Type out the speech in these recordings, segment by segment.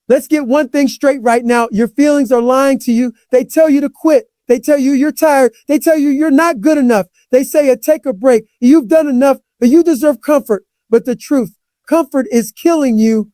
Let's get one thing straight right now. Your feelings are lying to you. They tell you to quit. They tell you you're tired. They tell you you're not good enough. They say take a break. You've done enough, but you deserve comfort. But the truth, comfort is killing you.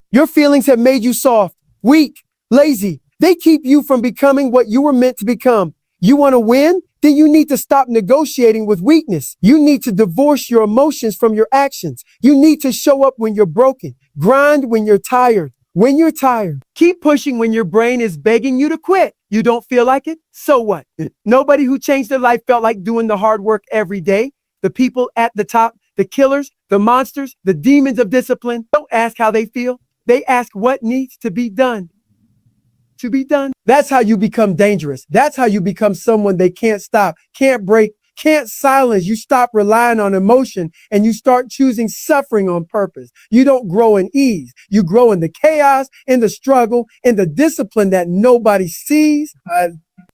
Your feelings have made you soft, weak, lazy. They keep you from becoming what you were meant to become. You want to win? Then you need to stop negotiating with weakness. You need to divorce your emotions from your actions. You need to show up when you're broken. Grind when you're tired. When you're tired, keep pushing when your brain is begging you to quit. You don't feel like it? So what? Nobody who changed their life felt like doing the hard work every day. The people at the top, the killers, the monsters, the demons of discipline, don't ask how they feel. They ask what needs to be done. To be done. That's how you become dangerous. That's how you become someone they can't stop, can't break, can't silence. You stop relying on emotion and you start choosing suffering on purpose. You don't grow in ease. You grow in the chaos, in the struggle, in the discipline that nobody sees.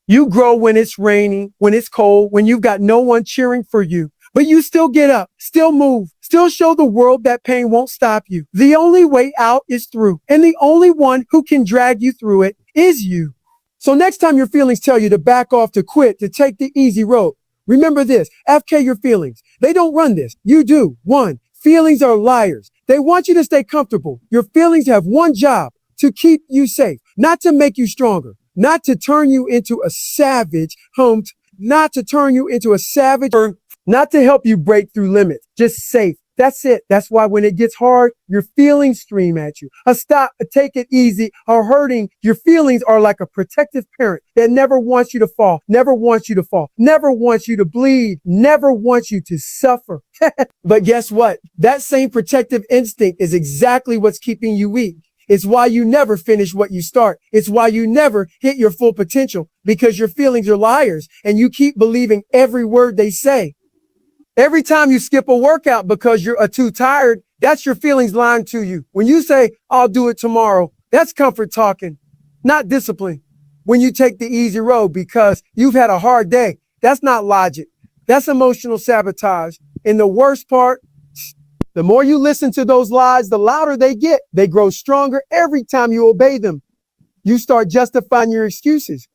You grow when it's raining, when it's cold, when you've got no one cheering for you. But you still get up, still move, still show the world that pain won't stop you. The only way out is through. And the only one who can drag you through it is you. So next time your feelings tell you to back off, to quit, to take the easy road, remember this, FK your feelings. They don't run this. You do. 1, feelings are liars. They want you to stay comfortable. Your feelings have one job, to keep you safe, not to make you stronger, not to turn you into a savage, not to turn you into a savage, not to help you break through limits, just safe. That's it. That's why when it gets hard, your feelings scream at you. A stop, a take it easy, or hurting. Your feelings are like a protective parent that never wants you to fall, never wants you to fall, never wants you to bleed, never wants you to suffer. But guess what? That same protective instinct is exactly what's keeping you weak. It's why you never finish what you start. It's why you never hit your full potential, because your feelings are liars and you keep believing every word they say. Every time you skip a workout because you're too tired, that's your feelings lying to you. When you say, I'll do it tomorrow, that's comfort talking, not discipline. When you take the easy road because you've had a hard day, that's not logic. That's emotional sabotage. And the worst part, the more you listen to those lies, the louder they get. They grow stronger every time you obey them. You start justifying your excuses.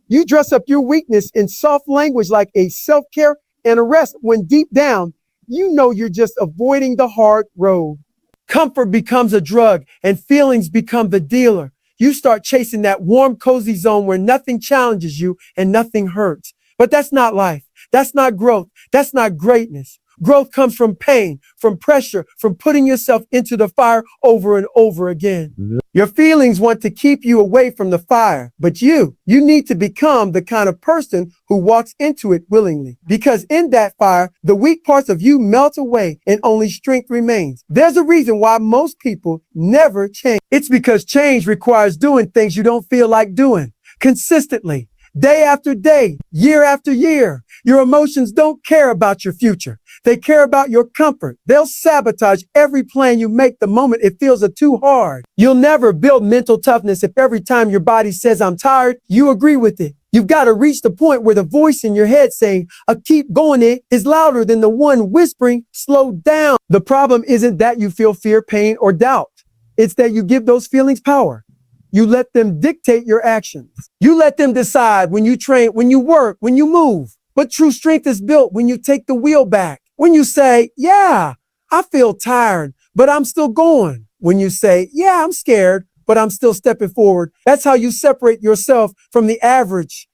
You dress up your weakness in soft language like a self-care and a rest, when deep down, you know you're just avoiding the hard road. Comfort becomes a drug and feelings become the dealer. You start chasing that warm, cozy zone where nothing challenges you and nothing hurts. But that's not life. That's not growth. That's not greatness. Growth comes from pain, from pressure, from putting yourself into the fire over and over again. Your feelings want to keep you away from the fire, but you need to become the kind of person who walks into it willingly. Because in that fire, the weak parts of you melt away and only strength remains. There's a reason why most people never change. It's because change requires doing things you don't feel like doing consistently. Day after day, year after year, your emotions don't care about your future. They care about your comfort. They'll sabotage every plan you make the moment it feels too hard. You'll never build mental toughness if every time your body says, I'm tired, you agree with it. You've got to reach the point where the voice in your head saying, keep going it is louder than the one whispering, slow down. The problem isn't that you feel fear, pain, or doubt. It's that you give those feelings power. You let them dictate your actions. You let them decide when you train, when you work, when you move. But true strength is built when you take the wheel back. When you say, yeah, I feel tired, but I'm still going. When you say, yeah, I'm scared, but I'm still stepping forward. That's how you separate yourself from the average.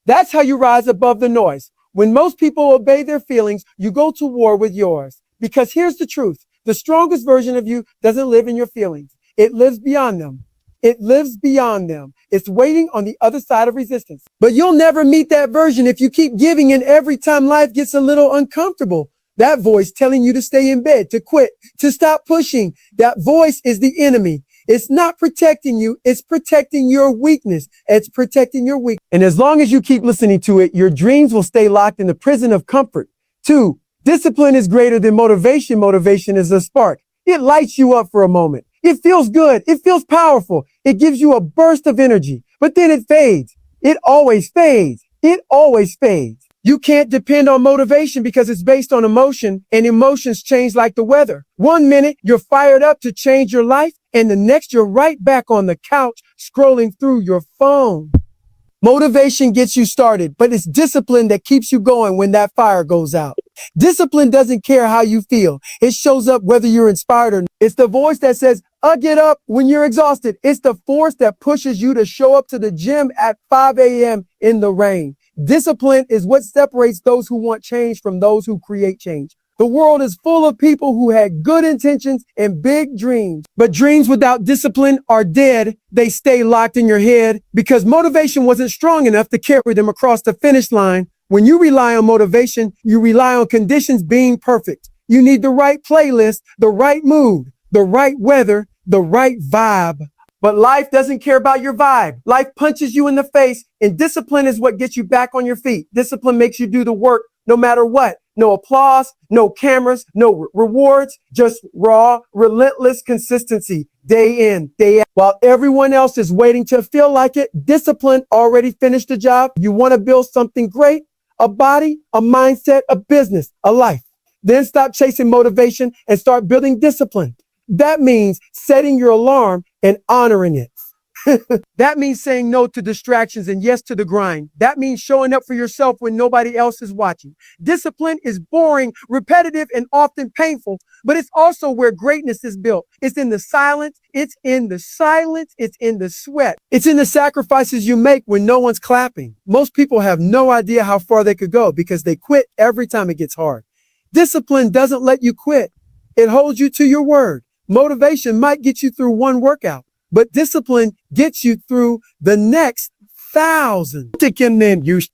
That's how you rise above the noise. When most people obey their feelings, you go to war with yours. Because here's the truth. The strongest version of you doesn't live in your feelings. It lives beyond them. It lives beyond them. It's waiting on the other side of resistance. But you'll never meet that version if you keep giving in every time life gets a little uncomfortable. That voice telling you to stay in bed, to quit, to stop pushing. That voice is the enemy. It's not protecting you. It's protecting your weakness. It's protecting your weakness. And as long as you keep listening to it, your dreams will stay locked in the prison of comfort. 2, discipline is greater than motivation. Motivation is a spark. It lights you up for a moment. It feels good. It feels powerful. It gives you a burst of energy, but then it fades. It always fades. It always fades. You can't depend on motivation because it's based on emotion, and emotions change like the weather. 1 minute, you're fired up to change your life, and the next you're right back on the couch scrolling through your phone. Motivation gets you started, but it's discipline that keeps you going when that fire goes out. Discipline doesn't care how you feel. It shows up whether you're inspired or not. It's the voice that says, get up when you're exhausted. It's the force that pushes you to show up to the gym at 5 a.m. in the rain. Discipline is what separates those who want change from those who create change. The world is full of people who had good intentions and big dreams, but dreams without discipline are dead. They stay locked in your head because motivation wasn't strong enough to carry them across the finish line. When you rely on motivation, you rely on conditions being perfect. You need the right playlist, the right mood, the right weather, the right vibe. But life doesn't care about your vibe. Life punches you in the face, and discipline is what gets you back on your feet. Discipline makes you do the work no matter what. No applause, no cameras, no rewards, just raw, relentless consistency, day in, day out. While everyone else is waiting to feel like it, discipline already finished the job. You want to build something great, a body, a mindset, a business, a life. Then stop chasing motivation and start building discipline. That means setting your alarm and honoring it. That means saying no to distractions and yes to the grind. That means showing up for yourself when nobody else is watching. Discipline is boring, repetitive, and often painful, but it's also where greatness is built. It's in the silence. It's in the silence. It's in the sweat. It's in the sacrifices you make when no one's clapping. Most people have no idea how far they could go because they quit every time it gets hard. Discipline doesn't let you quit. It holds you to your word. Motivation might get you through one workout, but discipline gets you through the next 1,000.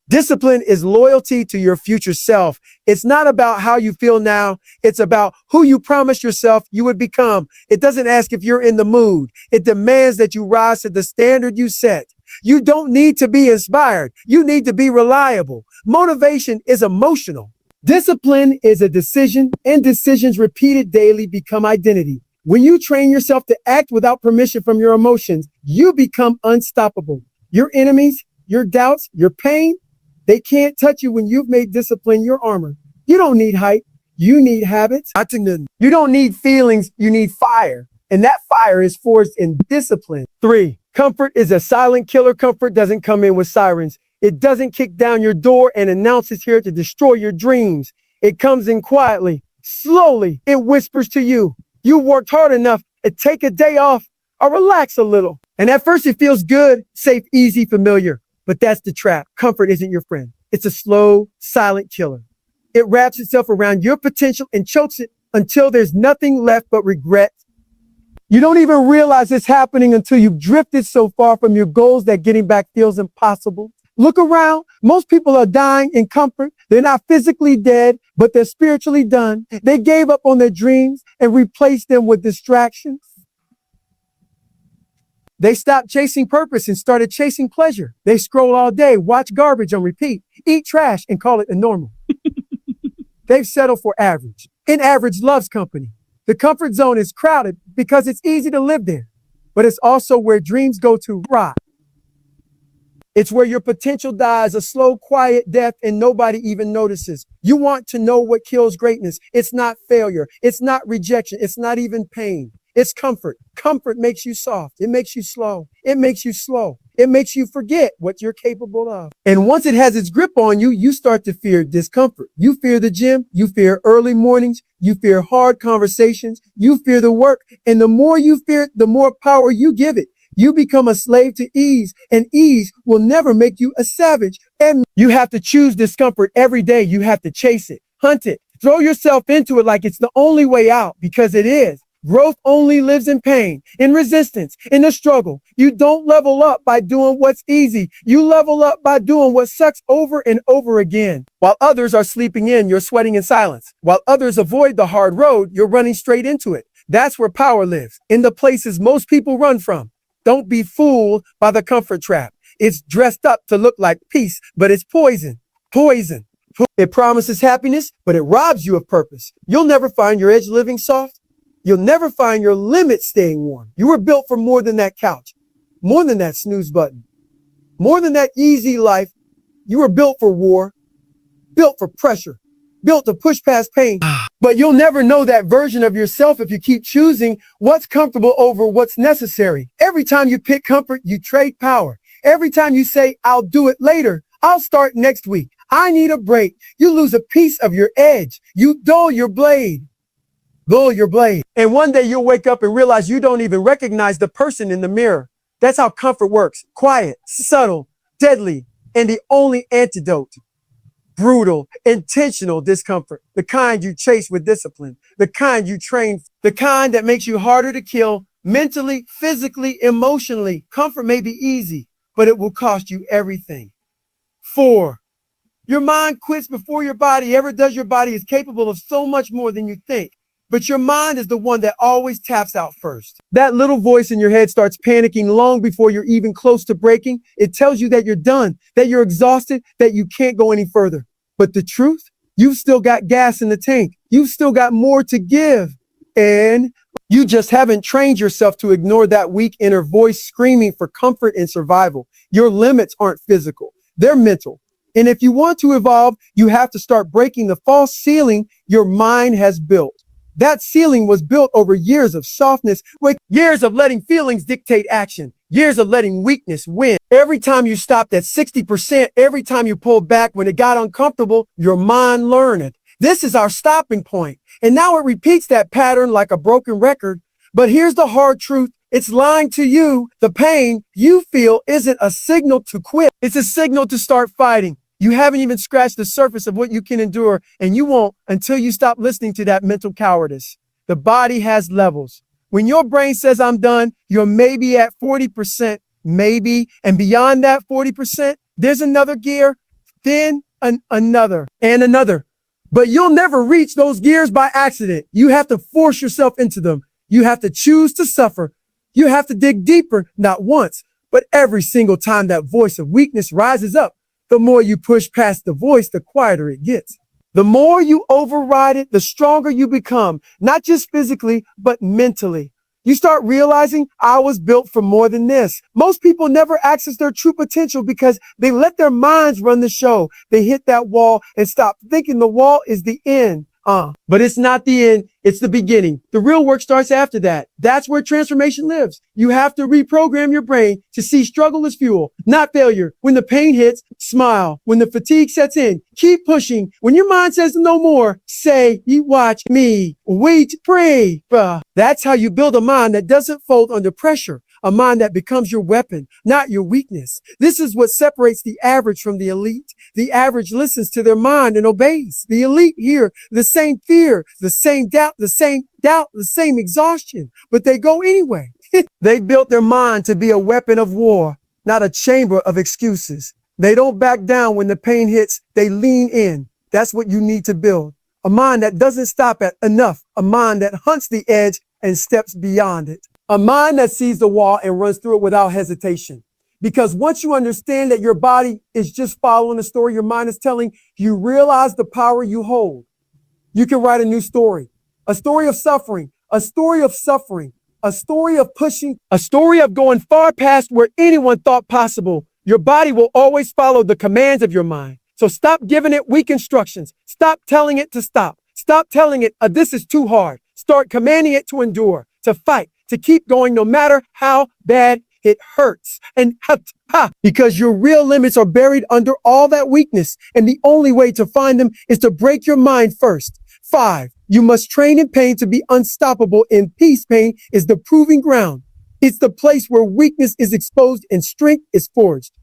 Discipline is loyalty to your future self. It's not about how you feel now. It's about who you promised yourself you would become. It doesn't ask if you're in the mood. It demands that you rise to the standard you set. You don't need to be inspired. You need to be reliable. Motivation is emotional. Discipline is a decision, and decisions repeated daily become identity. When you train yourself to act without permission from your emotions, you become unstoppable. Your enemies, your doubts, your pain, they can't touch you when you've made discipline your armor. You don't need hype. You need habits. You don't need feelings. You need fire. And that fire is forged in discipline. 3, comfort is a silent killer. Comfort doesn't come in with sirens. It doesn't kick down your door and announce it's here to destroy your dreams. It comes in quietly, slowly. It whispers to you. You worked hard enough to take a day off or relax a little. And at first it feels good, safe, easy, familiar. But that's the trap. Comfort isn't your friend. It's a slow, silent killer. It wraps itself around your potential and chokes it until there's nothing left but regret. You don't even realize it's happening until you've drifted so far from your goals that getting back feels impossible. Look around. Most people are dying in comfort. They're not physically dead, but they're spiritually done. They gave up on their dreams and replaced them with distractions. They stopped chasing purpose and started chasing pleasure. They scroll all day, watch garbage on repeat, eat trash and call it a normal. They've settled for average. And average loves company. The comfort zone is crowded because it's easy to live there, but it's also where dreams go to rot. It's where your potential dies a slow, quiet death and nobody even notices. You want to know what kills greatness. It's not failure. It's not rejection. It's not even pain. It's comfort. Comfort makes you soft. It makes you slow. It makes you slow. It makes you forget what you're capable of. And once it has its grip on you, you start to fear discomfort. You fear the gym. You fear early mornings. You fear hard conversations. You fear the work. And the more you fear it, the more power you give it. You become a slave to ease, and ease will never make you a savage. And you have to choose discomfort every day. You have to chase it, hunt it, throw yourself into it like it's the only way out, because it is. Growth only lives in pain, in resistance, in the struggle. You don't level up by doing what's easy. You level up by doing what sucks over and over again. While others are sleeping in, you're sweating in silence. While others avoid the hard road, you're running straight into it. That's where power lives, in the places most people run from. Don't be fooled by the comfort trap. It's dressed up to look like peace, but it's poison. Poison. It promises happiness, but it robs you of purpose. You'll never find your edge living soft. You'll never find your limit staying warm. You were built for more than that couch, more than that snooze button, more than that easy life. You were built for war, built for pressure, built to push past pain. But you'll never know that version of yourself if you keep choosing what's comfortable over what's necessary. Every time you pick comfort, you trade power. Every time you say, I'll do it later, I'll start next week, I need a break, you lose a piece of your edge. You dull your blade. Dull your blade. And one day you'll wake up and realize you don't even recognize the person in the mirror. That's how comfort works. Quiet, subtle, deadly, and the only antidote. Brutal, intentional discomfort. The kind you chase with discipline. The kind you train. The kind that makes you harder to kill mentally, physically, emotionally. Comfort may be easy, but it will cost you everything. 4. Your mind quits before your body ever does. Your body is capable of so much more than you think. But your mind is the one that always taps out first. That little voice in your head starts panicking long before you're even close to breaking. It tells you that you're done, that you're exhausted, that you can't go any further. But the truth, you've still got gas in the tank. You've still got more to give. And you just haven't trained yourself to ignore that weak inner voice screaming for comfort and survival. Your limits aren't physical, they're mental. And if you want to evolve, you have to start breaking the false ceiling your mind has built. That ceiling was built over years of softness, with years of letting feelings dictate action, years of letting weakness win. Every time you stopped at 60%, every time you pulled back when it got uncomfortable, your mind learned it. This is our stopping point. And now it repeats that pattern like a broken record. But here's the hard truth. It's lying to you. The pain you feel isn't a signal to quit. It's a signal to start fighting. You haven't even scratched the surface of what you can endure, and you won't until you stop listening to that mental cowardice. The body has levels. When your brain says I'm done, you're maybe at 40%, maybe, and beyond that 40%, there's another gear, then another, and another. But you'll never reach those gears by accident. You have to force yourself into them. You have to choose to suffer. You have to dig deeper, not once, but every single time that voice of weakness rises up. The more you push past the voice, the quieter it gets. The more you override it, the stronger you become, not just physically, but mentally. You start realizing I was built for more than this. Most people never access their true potential because they let their minds run the show. They hit that wall and stop thinking the wall is the end. But it's not the end. It's the beginning. The real work starts after that. That's where transformation lives. You have to reprogram your brain to see struggle as fuel, not failure. When the pain hits, smile. When the fatigue sets in, keep pushing. When your mind says no more, say, you watch me. Wait, pray. That's how you build a mind that doesn't fold under pressure. A mind that becomes your weapon, not your weakness. This is what separates the average from the elite. The average listens to their mind and obeys. The elite hear the same fear, the same doubt, the same exhaustion, but they go anyway. They built their mind to be a weapon of war, not a chamber of excuses. They don't back down when the pain hits. They lean in. That's what you need to build. A mind that doesn't stop at enough. A mind that hunts the edge and steps beyond it. A mind that sees the wall and runs through it without hesitation. Because once you understand that your body is just following the story your mind is telling, you realize the power you hold. You can write a new story, a story of suffering, a story of suffering, a story of pushing, a story of going far past where anyone thought possible. Your body will always follow the commands of your mind. So stop giving it weak instructions. Stop telling it to stop. Stop telling it, this is too hard. Start commanding it to endure, to fight, to keep going no matter how bad it hurts. And because your real limits are buried under all that weakness. And the only way to find them is to break your mind first. 5, you must train in pain to be unstoppable. In peace, pain is the proving ground. It's the place where weakness is exposed and strength is forged.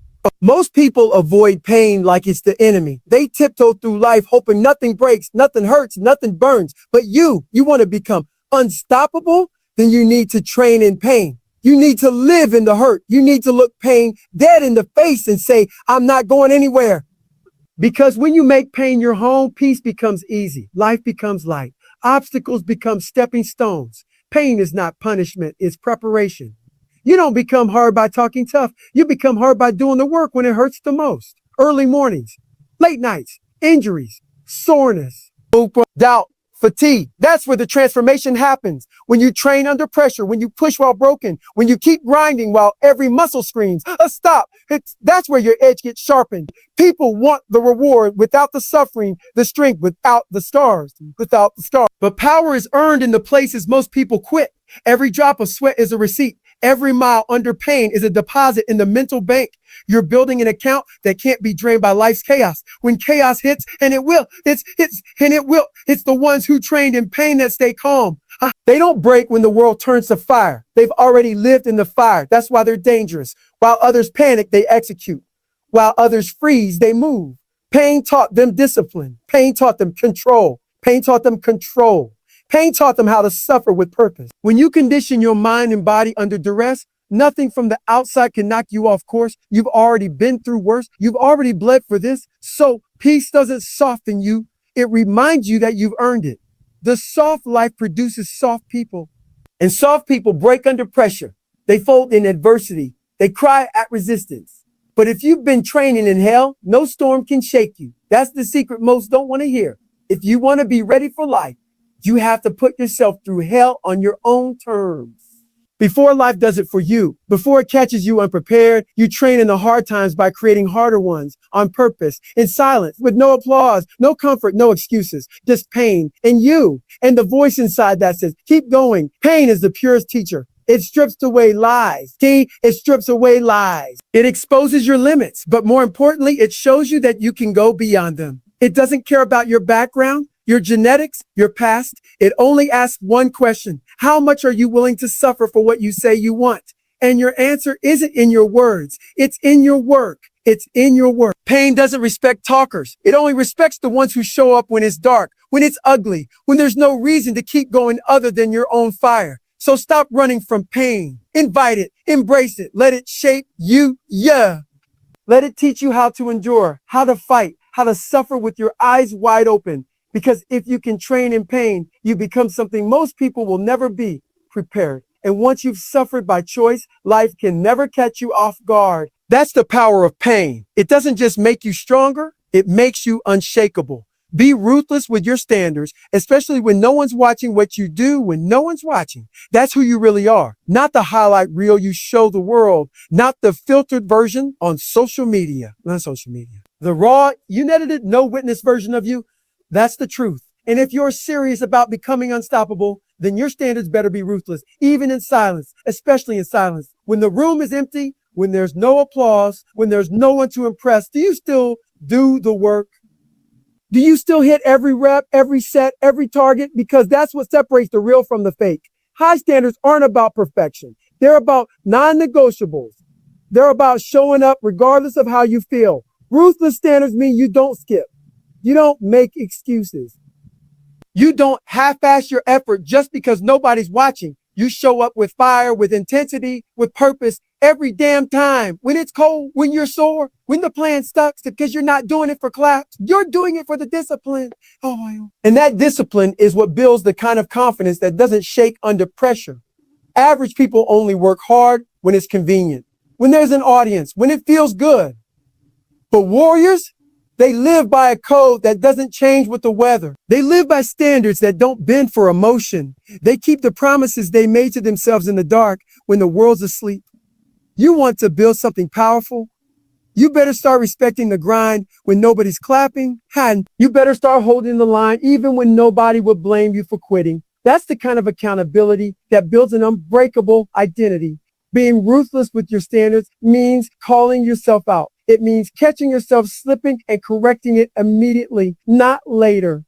Most people avoid pain like it's the enemy. They tiptoe through life hoping nothing breaks, nothing hurts, nothing burns. But you want to become unstoppable? Then you need to train in pain. You need to live in the hurt. You need to look pain dead in the face and say, I'm not going anywhere. Because when you make pain your home, peace becomes easy. Life becomes light. Obstacles become stepping stones. Pain is not punishment, it's preparation. You don't become hard by talking tough. You become hard by doing the work when it hurts the most. Early mornings, late nights, injuries, soreness, doubt, Fatigue. That's where the transformation happens. When you train under pressure, when you push while broken, when you keep grinding while every muscle screams, a stop. That's where your edge gets sharpened. People want the reward without the suffering, the strength without the scars, But power is earned in the places most people quit. Every drop of sweat is a receipt. Every mile under pain is a deposit in the mental bank. You're building an account that can't be drained by life's chaos. When chaos hits, and it will, it's the ones who trained in pain that stay calm. They don't break when the world turns to fire. They've already lived in the fire. That's why they're dangerous. While others panic, they execute. While others freeze, they move. Pain taught them discipline. Pain taught them control. Pain taught them control. Pain taught them how to suffer with purpose. When you condition your mind and body under duress, nothing from the outside can knock you off course. You've already been through worse. You've already bled for this. So peace doesn't soften you. It reminds you that you've earned it. The soft life produces soft people. And soft people break under pressure. They fold in adversity. They cry at resistance. But if you've been training in hell, no storm can shake you. That's the secret most don't want to hear. If you want to be ready for life, you have to put yourself through hell on your own terms. Before life does it for you, before it catches you unprepared, you train in the hard times by creating harder ones on purpose, in silence, with no applause, no comfort, no excuses, just pain and you and the voice inside that says, keep going. Pain is the purest teacher. It strips away lies. It strips away lies. It exposes your limits, but more importantly, it shows you that you can go beyond them. It doesn't care about your background, your genetics, your past. It only asks one question. How much are you willing to suffer for what you say you want? And your answer isn't in your words. It's in your work. It's in your work. Pain doesn't respect talkers. It only respects the ones who show up when it's dark, when it's ugly, when there's no reason to keep going other than your own fire. So stop running from pain. Invite it. Embrace it. Let it shape you. Yeah. Let it teach you how to endure, how to fight, how to suffer with your eyes wide open. Because if you can train in pain, you become something most people will never be: prepared. And once you've suffered by choice, life can never catch you off guard. That's the power of pain. It doesn't just make you stronger, it makes you unshakable. Be ruthless with your standards, especially when no one's watching what you do, when no one's watching. That's who you really are. Not the highlight reel you show the world, not the filtered version on social media. Not social media. The raw, unedited, no witness version of you. That's the truth. And if you're serious about becoming unstoppable, then your standards better be ruthless, even in silence, especially in silence. When the room is empty, when there's no applause, when there's no one to impress, do you still do the work? Do you still hit every rep, every set, every target? Because that's what separates the real from the fake. High standards aren't about perfection. They're about non-negotiables. They're about showing up regardless of how you feel. Ruthless standards mean you don't skip. You don't make excuses. You don't half-ass your effort just because nobody's watching. You show up with fire, with intensity, with purpose every damn time. When it's cold, when you're sore, when the plan sucks, because you're not doing it for claps. You're doing it for the discipline. And that discipline is what builds the kind of confidence that doesn't shake under pressure. Average people only work hard when it's convenient, when there's an audience, when it feels good. But warriors, they live by a code that doesn't change with the weather. They live by standards that don't bend for emotion. They keep the promises they made to themselves in the dark when the world's asleep. You want to build something powerful? You better start respecting the grind when nobody's clapping. And you better start holding the line even when nobody will blame you for quitting. That's the kind of accountability that builds an unbreakable identity. Being ruthless with your standards means calling yourself out. It means catching yourself slipping and correcting it immediately, not later.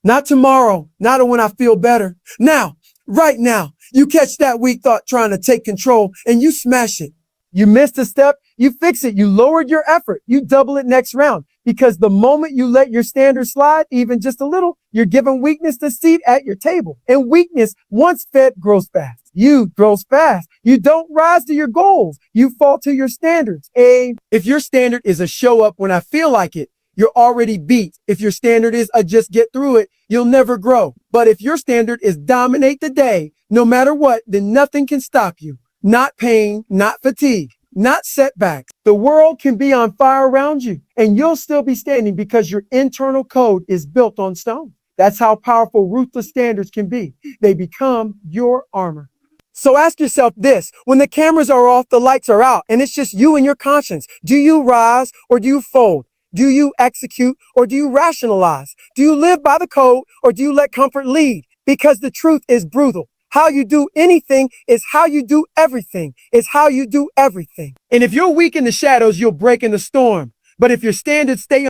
Not tomorrow, not when I feel better. Now, right now, you catch that weak thought trying to take control and you smash it. You missed a step, you fix it. You lowered your effort. You double it next round. Because the moment you let your standards slide, even just a little, you're giving weakness the seat at your table. And weakness, once fed, grows fast. You grows fast. You don't rise to your goals. You fall to your standards. If your standard is a show up when I feel like it, you're already beat. If your standard is a just get through it, you'll never grow. But if your standard is dominate the day, no matter what, then nothing can stop you. Not pain, not fatigue, not setbacks. The world can be on fire around you and you'll still be standing because your internal code is built on stone. That's how powerful ruthless standards can be. They become your armor. So ask yourself this, when the cameras are off, the lights are out, and it's just you and your conscience. Do you rise or do you fold? Do you execute or do you rationalize? Do you live by the code or do you let comfort lead? Because the truth is brutal. How you do anything is how you do everything. It's how you do everything. And if you're weak in the shadows, you'll break in the storm. But if your standards stay